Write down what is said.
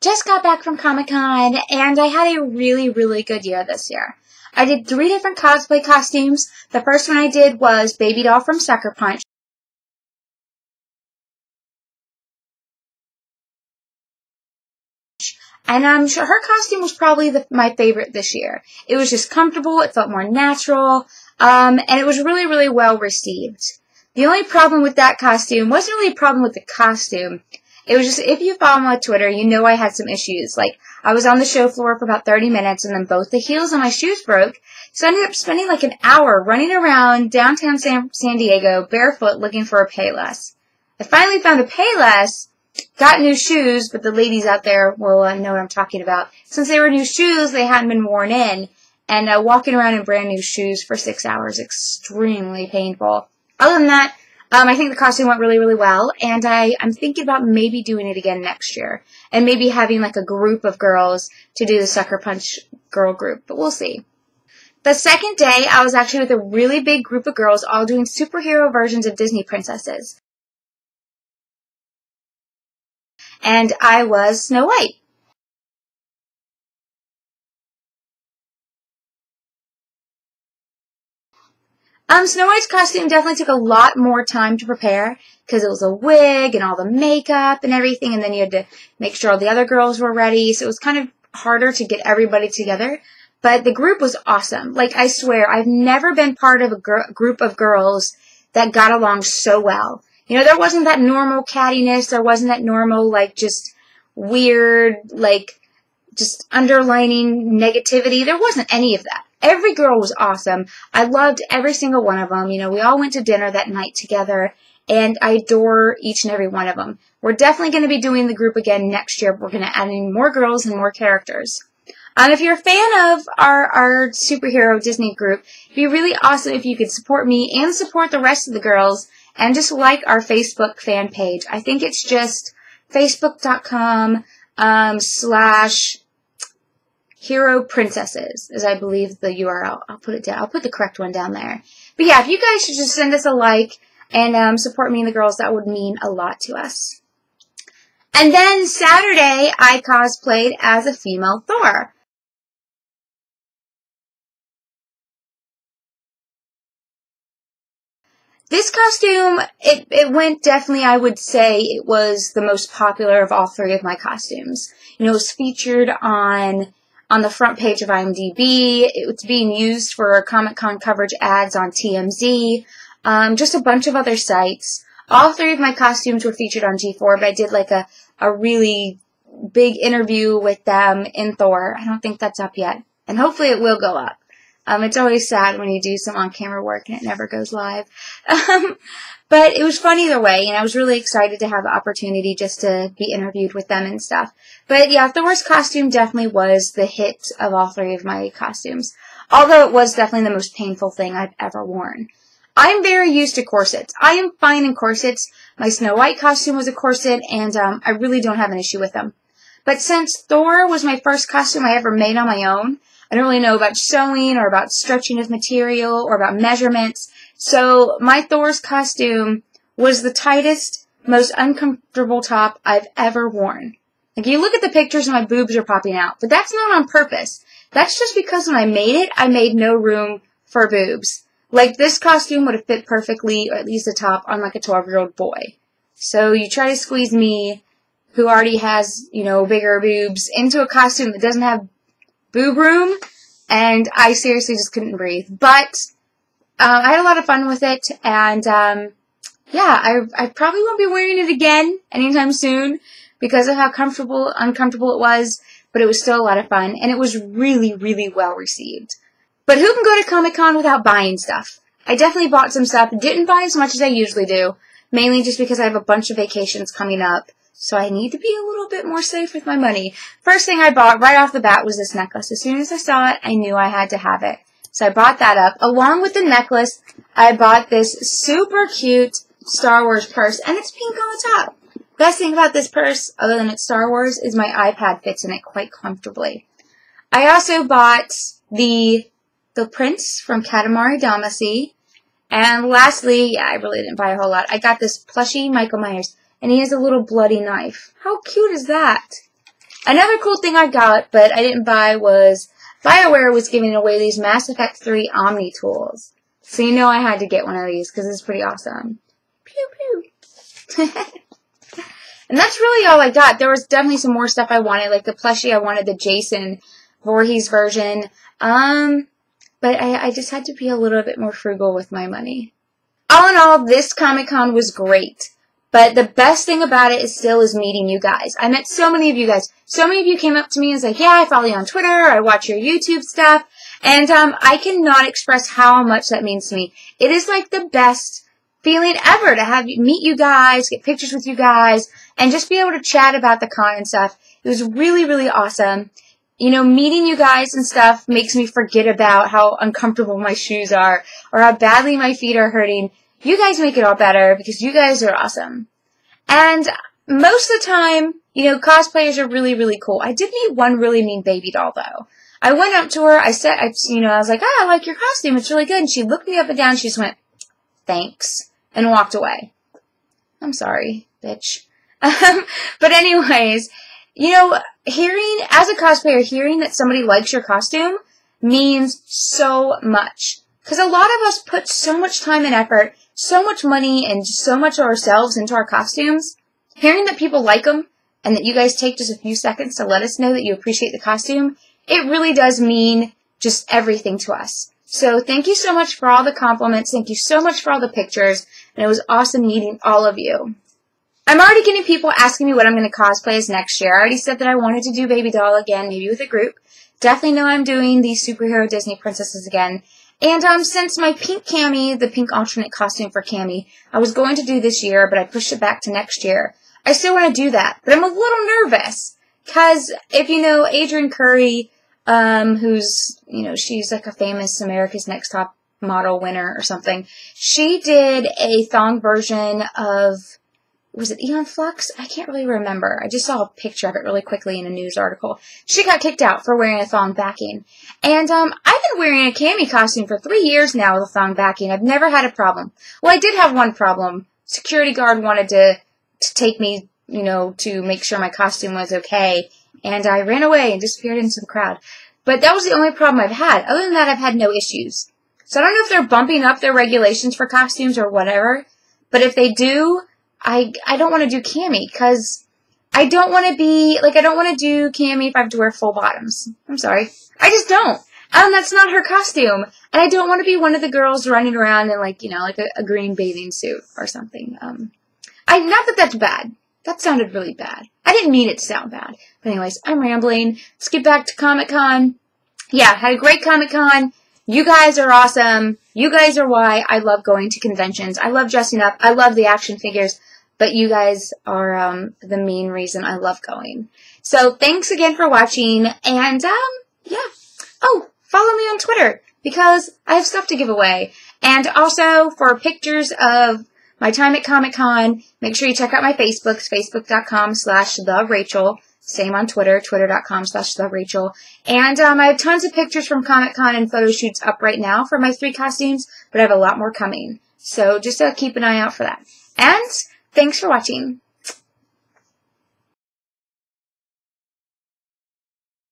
just got back from Comic-Con, and I had a really, really good year this year. I did 3 different cosplay costumes. The first one I did was Baby Doll from Sucker Punch. And I'm sure her costume was probably my favorite this year. It was just comfortable, it felt more natural, and it was really, really well received. The only problem with that costume wasn't really a problem with the costume. It was just, if you follow me on Twitter, you know I had some issues. Like, I was on the show floor for about 30 minutes, and then both the heels on my shoes broke, so I ended up spending like an hour running around downtown San Diego barefoot looking for a Payless. I finally found a Payless, got new shoes, but the ladies out there will know what I'm talking about. Since they were new shoes, they hadn't been worn in, and walking around in brand new shoes for 6 hours, extremely painful. Other than that, I think the costume went really, really well, and I'm thinking about maybe doing it again next year, and maybe having like a group of girls to do the Sucker Punch girl group, but we'll see. The second day, I was actually with a really big group of girls all doing superhero versions of Disney princesses. And I was Snow White. Snow White's costume definitely took a lot more time to prepare because it was a wig and all the makeup and everything, and then you had to make sure all the other girls were ready, so it was kind of harder to get everybody together. But the group was awesome. Like, I swear, I've never been part of a group of girls that got along so well. You know, there wasn't that normal cattiness, there wasn't that normal, like, just weird, like, just underlining negativity. There wasn't any of that. Every girl was awesome. I loved every single one of them. You know, we all went to dinner that night together, and I adore each and every one of them. We're definitely going to be doing the group again next year. We're going to add in more girls and more characters. If you're a fan of our superhero Disney group, it'd be really awesome if you could support me and support the rest of the girls and just like our Facebook fan page. I think it's just facebook.com /Hero Princesses is, I believe, the URL. I'll put it down. I'll put the correct one down there. But yeah, if you guys should just send us a like and support me and the girls, that would mean a lot to us. And then Saturday, I cosplayed as a female Thor. This costume, it went definitely, I would say, it was the most popular of all 3 of my costumes. You know, it was featured on the front page of IMDb. It was being used for Comic-Con coverage ads on TMZ, just a bunch of other sites. All 3 of my costumes were featured on G4, but I did like a really big interview with them in Thor. I don't think that's up yet, and hopefully it will go up. It's always sad when you do some on-camera work and it never goes live. But it was fun either way, and I was really excited to have the opportunity just to be interviewed with them and stuff. But yeah, Thor's costume definitely was the hit of all 3 of my costumes, although it was definitely the most painful thing I've ever worn. I'm very used to corsets. I am fine in corsets. My Snow White costume was a corset, and I really don't have an issue with them. But since Thor was my first costume I ever made on my own, I don't really know about sewing or about stretching of material or about measurements. So my Thor's costume was the tightest, most uncomfortable top I've ever worn. Like, you look at the pictures and my boobs are popping out, but that's not on purpose. That's just because when I made it, I made no room for boobs. Like, this costume would have fit perfectly, or at least the top, on like a 12-year-old boy. So you try to squeeze me, who already has, you know, bigger boobs, into a costume that doesn't have boob room, and I seriously just couldn't breathe. But I had a lot of fun with it, and yeah, I probably won't be wearing it again anytime soon because of how uncomfortable it was, but it was still a lot of fun, and it was really, really well received. But who can go to Comic-Con without buying stuff? I definitely bought some stuff. Didn't buy as much as I usually do, mainly just because I have a bunch of vacations coming up. So I need to be a little bit more safe with my money. First thing I bought right off the bat was this necklace. As soon as I saw it, I knew I had to have it. So I bought that up. Along with the necklace, I bought this super cute Star Wars purse, and it's pink on the top. Best thing about this purse, other than it's Star Wars, is my iPad fits in it quite comfortably. I also bought the Prince from Katamari Damacy. And lastly, yeah, I really didn't buy a whole lot. I got this plushie Michael Myers. And he has a little bloody knife. How cute is that? Another cool thing I got, but I didn't buy, was BioWare was giving away these Mass Effect 3 Omni tools. So you know I had to get one of these because it's pretty awesome. Pew pew. And that's really all I got. There was definitely some more stuff I wanted, like the plushie. I wanted the Jason Voorhees version. But I just had to be a little bit more frugal with my money. All in all, this Comic-Con was great. But the best thing about it is meeting you guys. I met so many of you guys. So many of you came up to me and was like, yeah, I follow you on Twitter, I watch your YouTube stuff. And I cannot express how much that means to me. It is like the best feeling ever to meet you guys, get pictures with you guys, and just be able to chat about the con and stuff. It was really, really awesome. You know, meeting you guys and stuff makes me forget about how uncomfortable my shoes are or how badly my feet are hurting. You guys make it all better because you guys are awesome. And most of the time, you know, cosplayers are really, really cool. I did meet one really mean baby doll, though. I went up to her, I was like, oh, I like your costume, it's really good. And she looked me up and down, and she just went, thanks, and walked away. I'm sorry, bitch. But anyways, you know, as a cosplayer, hearing that somebody likes your costume means so much. Because a lot of us put so much time and effort, so much money, and so much of ourselves into our costumes. Hearing that people like them, and that you guys take just a few seconds to let us know that you appreciate the costume, it really does mean just everything to us. So thank you so much for all the compliments. Thank you so much for all the pictures. And it was awesome meeting all of you. I'm already getting people asking me what I'm going to cosplay as next year. I already said that I wanted to do Baby Doll again, maybe with a group. Definitely know I'm doing the superhero Disney princesses again. And since my pink Cammy, the pink alternate costume for Cammy, I was going to do this year, but I pushed it back to next year. I still want to do that, but I'm a little nervous. Because if you know Adrienne Curry, who's, you know, she's like a famous America's Next Top Model winner or something, she did a thong version of, was it Aeon Flux? I can't really remember. I just saw a picture of it really quickly in a news article. She got kicked out for wearing a thong backing. And I've been wearing a Cammy costume for 3 years now with a thong backing. I've never had a problem. Well, I did have one problem. Security guard wanted to take me, you know, to make sure my costume was okay. And I ran away and disappeared into the crowd. But that was the only problem I've had. Other than that, I've had no issues. So I don't know if they're bumping up their regulations for costumes or whatever. But if they do, I don't want to do Cammy, because I don't want to be, like, I don't want to do Cammy if I have to wear full bottoms. I'm sorry. I just don't. That's not her costume. And I don't want to be one of the girls running around in, like, you know, like a green bathing suit or something. Not that that's bad. That sounded really bad. I didn't mean it to sound bad. But anyways, I'm rambling. Let's get back to Comic-Con. Yeah, had a great Comic-Con. You guys are awesome. You guys are why I love going to conventions. I love dressing up. I love the action figures. But you guys are the main reason I love going. So thanks again for watching. And, yeah. Oh, follow me on Twitter, because I have stuff to give away. And also, for pictures of my time at Comic-Con, make sure you check out my Facebooks, facebook.com/therachel. Same on Twitter, twitter.com/therachel. And I have tons of pictures from Comic-Con and photo shoots up right now for my 3 costumes, but I have a lot more coming. So just keep an eye out for that. And thanks for watching.